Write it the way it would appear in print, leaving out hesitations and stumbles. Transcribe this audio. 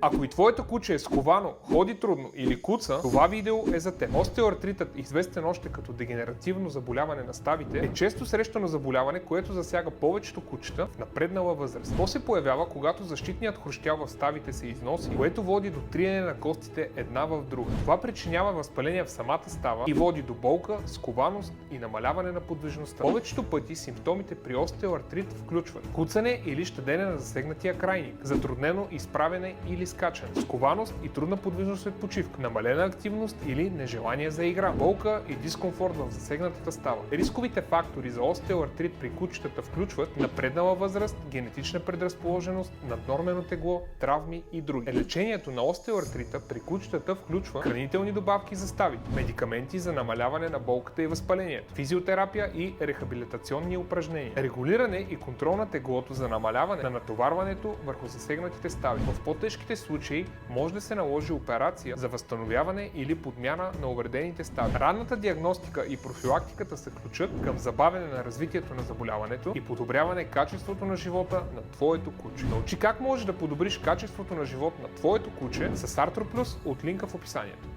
Ако и твоето куче е сковано, ходи трудно или куца, това видео е за теб. Остеоартритът, известен още като дегенеративно заболяване на ставите, е често срещано заболяване, което засяга повечето кучета в напреднала възраст. То се появява, когато защитният хрущял в ставите се износи, което води до триене на костите една в друга. Това причинява възпаление в самата става и води до болка, скованост и намаляване на подвижността. Повечето пъти симптомите при остеоартрит включват куцане или щадене на засегнатия крайник, затруднено изправяне или скачане, скованост и трудна подвижност след почивка, намалена активност или нежелание за игра, болка и дискомфорт в засегнатата става. Рисковите фактори за остеоартрит при кучетата включват напреднала възраст, генетична предразположеност, наднормено тегло, травми и други. Лечението на остеоартрита при кучетата включва хранителни добавки за ставите, медикаменти за намаляване на болката и възпалението, физиотерапия и рехабилитационни упражнения, регулиране и контрол на теглото за намаляване на натоварването върху засегнатите стави. В по-тежките случаи може да се наложи операция за възстановяване или подмяна на увредените стави. Ранната диагностика и профилактиката са ключът към забавяне на развитието на заболяването и подобряване качеството на живота на твоето куче. Научи как можеш да подобриш качеството на живот на твоето куче с Arthro Plus от линка в описанието.